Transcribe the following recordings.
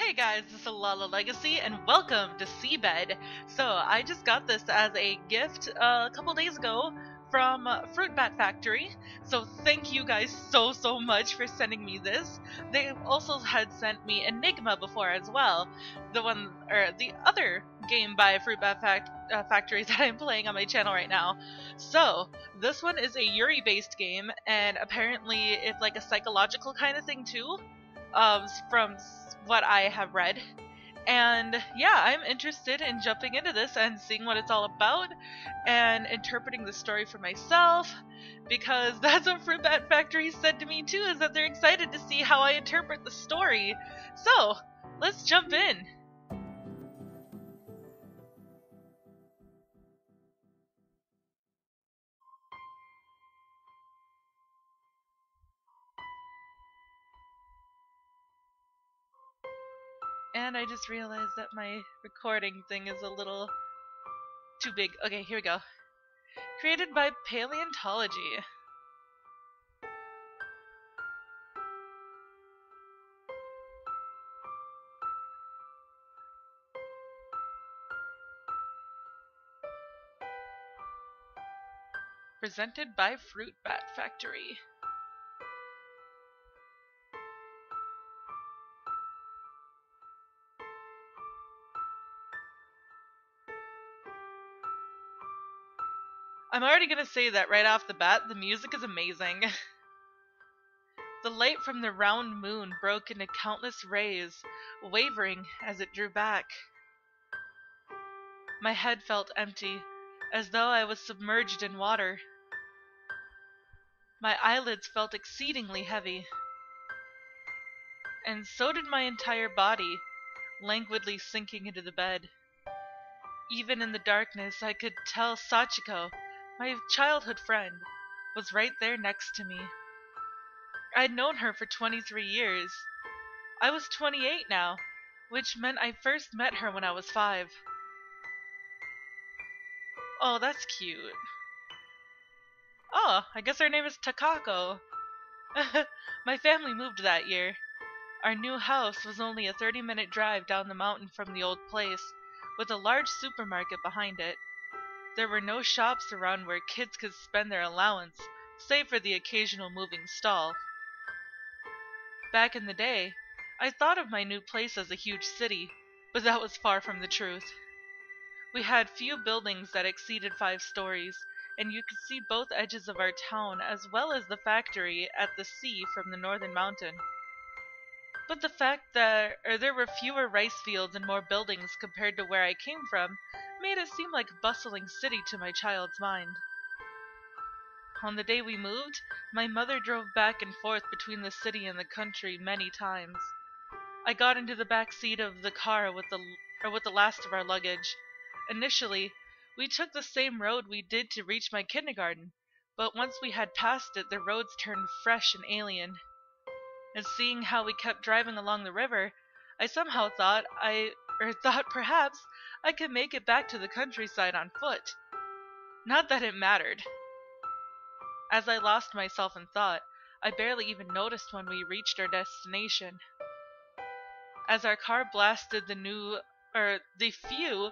Hey guys, this is Lala Legacy and welcome to SeaBed. So I just got this as a gift a couple days ago from FruitBat Factory. So thank you guys so much for sending me this. They also had sent me Enigma before as well. The other game by FruitBat Factory that I'm playing on my channel right now. So this one is a Yuri based game, and apparently it's like a psychological kind of thing too. From what I have read. And yeah, I'm interested in jumping into this and seeing what it's all about and interpreting the story for myself, because that's what FruitBat Factory said to me too, is that they're excited to see how I interpret the story. So, let's jump in. And I just realized that my recording thing is a little too big. Okay, here we go. Created by Paleontology. Presented by FruitBat Factory. I'm already gonna say that right off the bat, the music is amazing. The light from the round moon broke into countless rays, wavering as it drew back. My head felt empty, as though I was submerged in water. My eyelids felt exceedingly heavy, and so did my entire body, languidly sinking into the bed. Even in the darkness, I could tell Sachiko, my childhood friend, was right there next to me. I'd known her for 23 years. I was 28 now, which meant I first met her when I was 5. Oh, that's cute. Oh, I guess her name is Takako. My family moved that year. Our new house was only a 30-minute drive down the mountain from the old place, with a large supermarket behind it. There were no shops around where kids could spend their allowance, save for the occasional moving stall. Back in the day, I thought of my new place as a huge city, but that was far from the truth. We had few buildings that exceeded 5 stories, and you could see both edges of our town as well as the factory at the sea from the northern mountain. But the fact that there were fewer rice fields and more buildings compared to where I came from made it seem like a bustling city to my child's mind. On the day we moved, my mother drove back and forth between the city and the country many times. I got into the back seat of the car with the last of our luggage. Initially, we took the same road we did to reach my kindergarten, but once we had passed it, the roads turned fresh and alien. And seeing how we kept driving along the river, I somehow thought perhaps I could make it back to the countryside on foot. Not that it mattered. As I lost myself in thought, I barely even noticed when we reached our destination. As our car blasted the few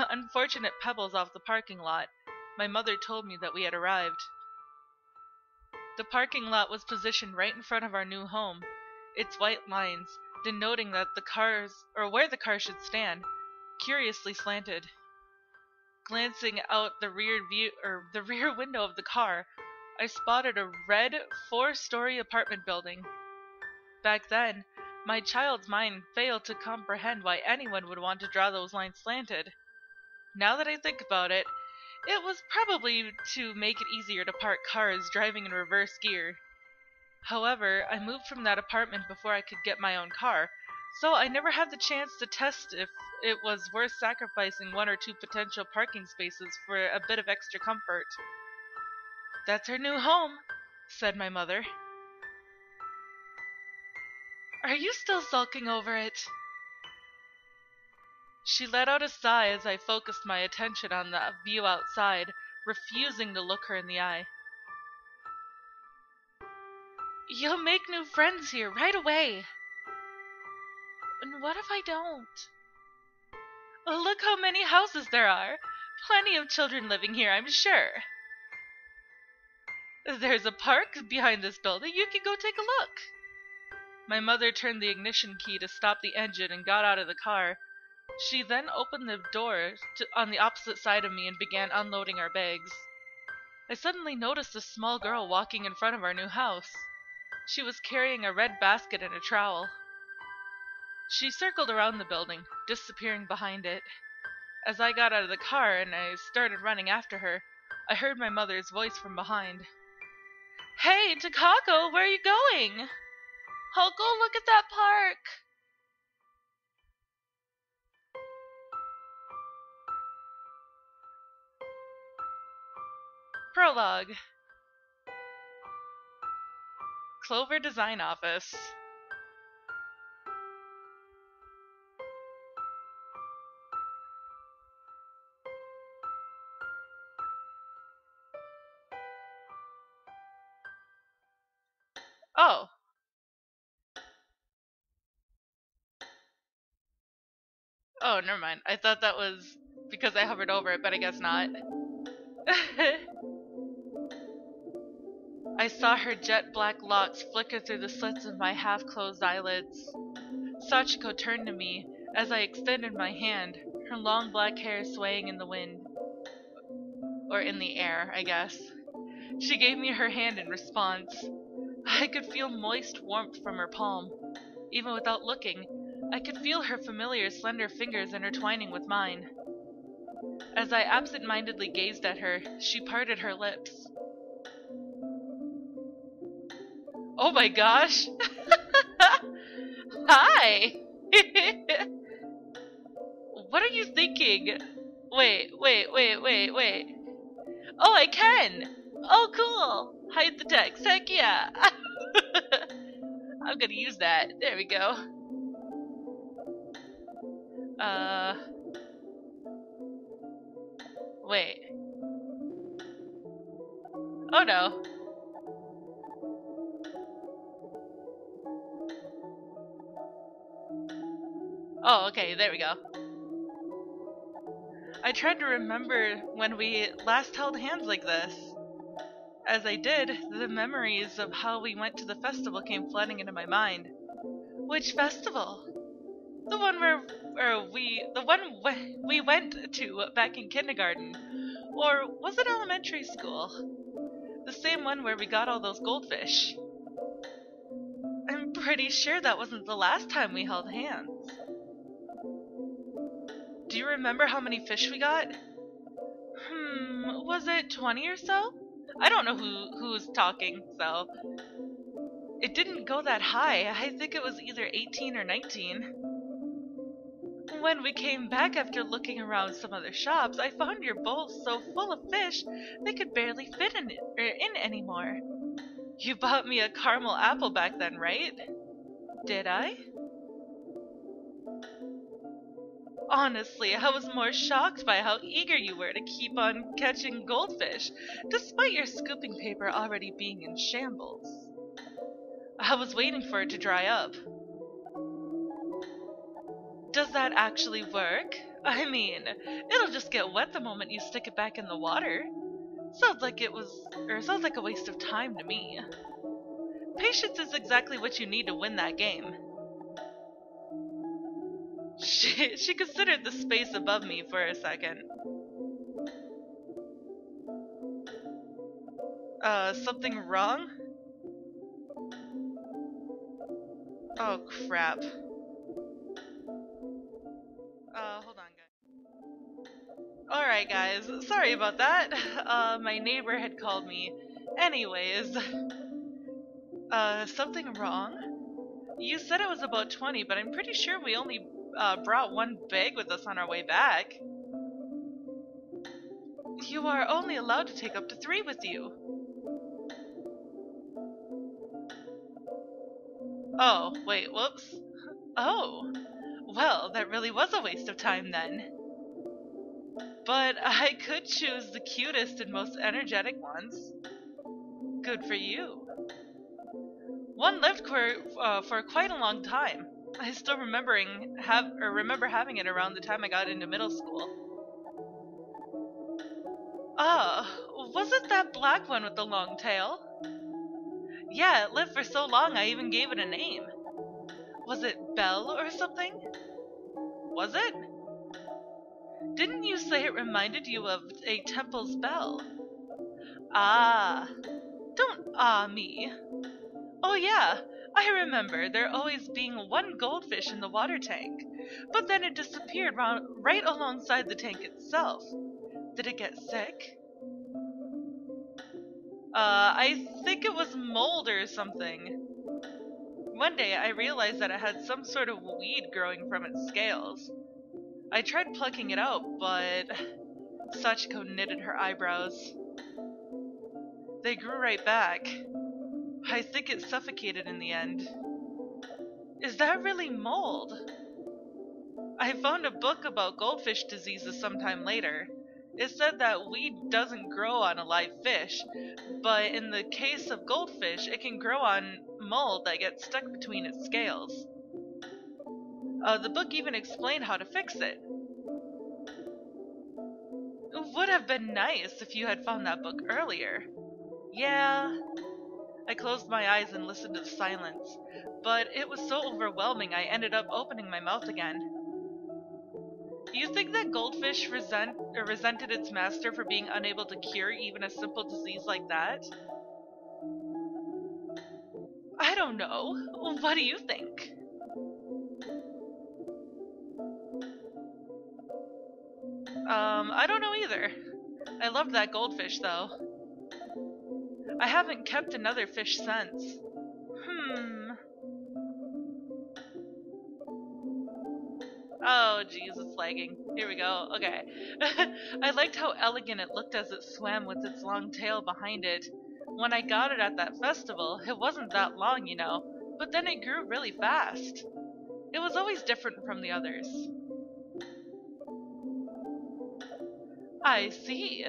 unfortunate pebbles off the parking lot, my mother told me that we had arrived. The parking lot was positioned right in front of our new home, its white lines, denoting that where the car should stand, curiously slanted. Glancing out the rear window of the car, I spotted a red 4-story apartment building. Back then, my child's mind failed to comprehend why anyone would want to draw those lines slanted. Now that I think about it, it was probably to make it easier to park cars driving in reverse gear. However, I moved from that apartment before I could get my own car, so I never had the chance to test if it was worth sacrificing 1 or 2 potential parking spaces for a bit of extra comfort. "That's our new home," said my mother. "Are you still sulking over it?" She let out a sigh as I focused my attention on the view outside, refusing to look her in the eye. "You'll make new friends here right away." And what if I don't? Look how many houses there are. Plenty of children living here, I'm sure. There's a park behind this building. You can go take a look. My mother turned the ignition key to stop the engine and got out of the car. She then opened the door on the opposite side of me and began unloading our bags. I suddenly noticed a small girl walking in front of our new house. She was carrying a red basket and a trowel. She circled around the building, disappearing behind it. As I got out of the car and I started running after her, I heard my mother's voice from behind. Hey, Takako, where are you going? I'll go look at that park. Prologue. Clover Design Office. Oh. Oh, never mind. I thought that was because I hovered over it, but I guess not. I saw her jet black locks flicker through the slits of my half-closed eyelids. Sachiko turned to me as I extended my hand, her long black hair swaying in the wind. Or in the air, I guess. She gave me her hand in response. I could feel moist warmth from her palm. Even without looking, I could feel her familiar slender fingers intertwining with mine. As I absent-mindedly gazed at her, she parted her lips. Oh my gosh! Hi! What are you thinking? Wait. Oh, I can! Oh, cool! Hide the text, heck yeah! I'm gonna use that. There we go. Wait. Oh no. Oh, okay, there we go. I tried to remember when we last held hands like this. As I did, the memories of how we went to the festival came flooding into my mind. Which festival? The one we went to back in kindergarten. Or was it elementary school? The same one where we got all those goldfish. I'm pretty sure that wasn't the last time we held hands. Do you remember how many fish we got? Was it 20 or so? I don't know who's talking, so... It didn't go that high. I think it was either 18 or 19. When we came back after looking around some other shops, I found your bowls so full of fish they could barely fit in anymore. You bought me a caramel apple back then, right? Did I? Honestly, I was more shocked by how eager you were to keep on catching goldfish, despite your scooping paper already being in shambles. I was waiting for it to dry up. Does that actually work? I mean, it'll just get wet the moment you stick it back in the water. Sounds like a waste of time to me. Patience is exactly what you need to win that game. She considered the space above me for a second. Something wrong? Oh, crap. Hold on, guys. Alright, guys. Sorry about that. My neighbor had called me. Anyways. Something wrong? You said it was about 20, but I'm pretty sure we only brought one bag with us on our way back. You are only allowed to take up to 3 with you. Oh, wait, whoops. Oh, well, that really was a waste of time then. But I could choose the cutest and most energetic ones. Good for you. One lived for quite a long time. I still remember having it around the time I got into middle school. Ah, was it that black one with the long tail? Yeah, it lived for so long I even gave it a name. Was it Belle or something? Was it? Didn't you say it reminded you of a temple's bell? Ah, don't me. Oh yeah, I remember there always being one goldfish in the water tank, but then it disappeared right alongside the tank itself. Did it get sick? I think it was mold or something. One day I realized that it had some sort of weed growing from its scales. I tried plucking it out, but Sachiko knitted her eyebrows. They grew right back. I think it suffocated in the end. Is that really mold? I found a book about goldfish diseases sometime later. It said that weed doesn't grow on a live fish, but in the case of goldfish, it can grow on mold that gets stuck between its scales. The book even explained how to fix it. It would have been nice if you had found that book earlier. Yeah. I closed my eyes and listened to the silence, but it was so overwhelming I ended up opening my mouth again. Do you think that goldfish resented its master for being unable to cure even a simple disease like that? I don't know. What do you think? I don't know either. I loved that goldfish, though. I haven't kept another fish since. Oh, jeez, it's lagging. Here we go. Okay. I liked how elegant it looked as it swam with its long tail behind it. When I got it at that festival, it wasn't that long, you know, but then it grew really fast. It was always different from the others. I see.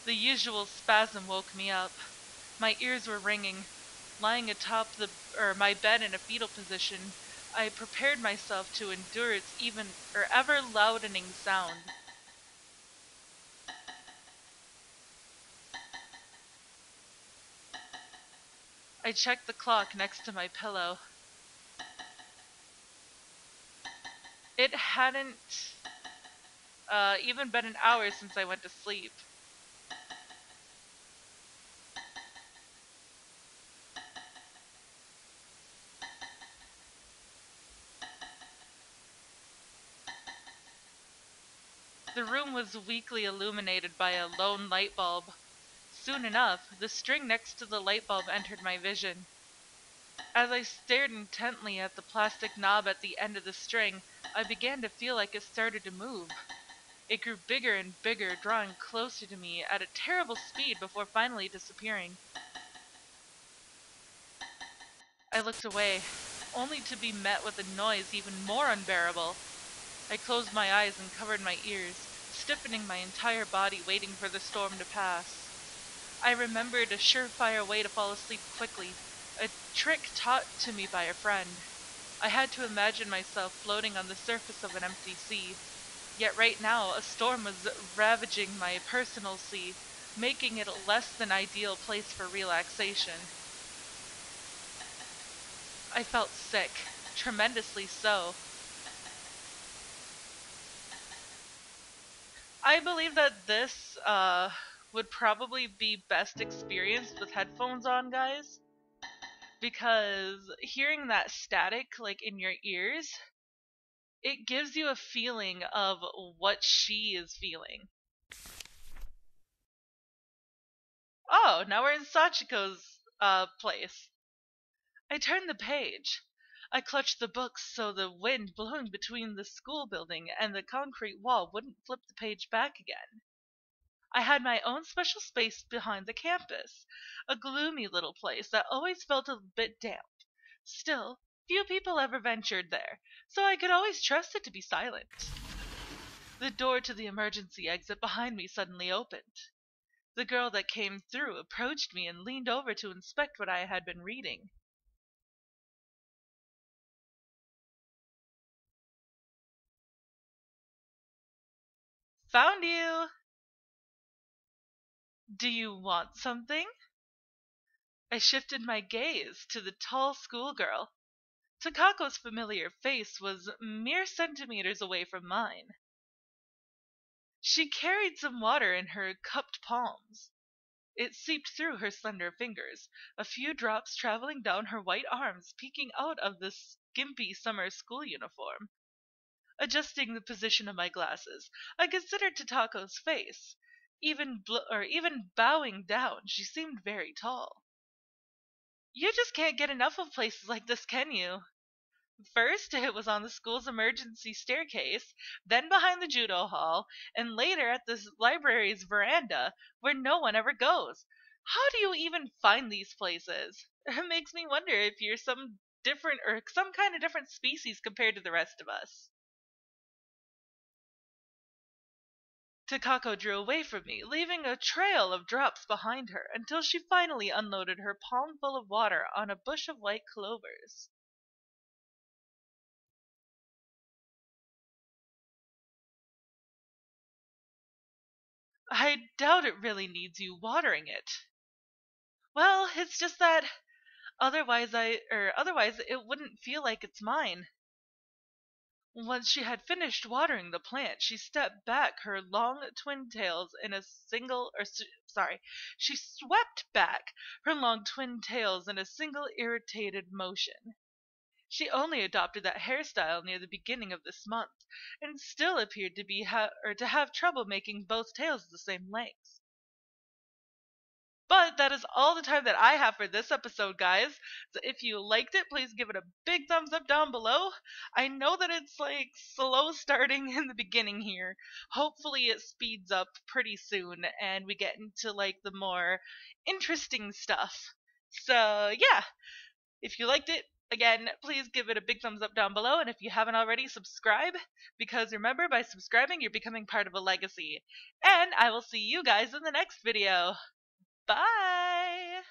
The usual spasm woke me up. My ears were ringing. Lying atop my bed in a fetal position, I prepared myself to endure its ever loudening sound. I checked the clock next to my pillow. It hadn't even been an hour since I went to sleep. The room was weakly illuminated by a lone light bulb. Soon enough, the string next to the light bulb entered my vision. As I stared intently at the plastic knob at the end of the string, I began to feel like it started to move. It grew bigger and bigger, drawing closer to me at a terrible speed before finally disappearing. I looked away, only to be met with a noise even more unbearable. I closed my eyes and covered my ears, stiffening my entire body waiting for the storm to pass. I remembered a surefire way to fall asleep quickly, a trick taught to me by a friend. I had to imagine myself floating on the surface of an empty sea. Yet right now, a storm was ravaging my personal sea, making it a less than ideal place for relaxation. I felt sick, tremendously so. I believe that this would probably be best experienced with headphones on, guys, because hearing that static like in your ears, it gives you a feeling of what she is feeling. Oh, now we're in Sachiko's place. I turned the page. I clutched the books so the wind blowing between the school building and the concrete wall wouldn't flip the page back again. I had my own special space behind the campus, a gloomy little place that always felt a bit damp. Still, few people ever ventured there, so I could always trust it to be silent. The door to the emergency exit behind me suddenly opened. The girl that came through approached me and leaned over to inspect what I had been reading. Found you! Do you want something? I shifted my gaze to the tall schoolgirl. Takako's familiar face was mere centimeters away from mine. She carried some water in her cupped palms. It seeped through her slender fingers, a few drops traveling down her white arms, peeking out of the skimpy summer school uniform. Adjusting the position of my glasses, I considered Tatako's face. Even bowing down, she seemed very tall. You just can't get enough of places like this, can you? First, it was on the school's emergency staircase, then behind the judo hall, and later at the library's veranda, where no one ever goes. How do you even find these places? It makes me wonder if you're some different or some kind of different species compared to the rest of us. Takako drew away from me, leaving a trail of drops behind her, until she finally unloaded her palm full of water on a bush of white clovers. I doubt it really needs you watering it. Well, it's just that otherwise it wouldn't feel like it's mine. Once she had finished watering the plant, she stepped back her long twin tails in a single or sorry, she swept back her long twin tails in a single irritated motion. She only adopted that hairstyle near the beginning of this month, and still appeared to to have trouble making both tails the same length. But that is all the time that I have for this episode, guys. So if you liked it, please give it a big thumbs up down below. I know that it's like slow starting in the beginning here. Hopefully it speeds up pretty soon and we get into like the more interesting stuff. So yeah, if you liked it, again, please give it a big thumbs up down below. And if you haven't already, subscribe. Because remember, by subscribing, you're becoming part of a legacy. And I will see you guys in the next video. Bye!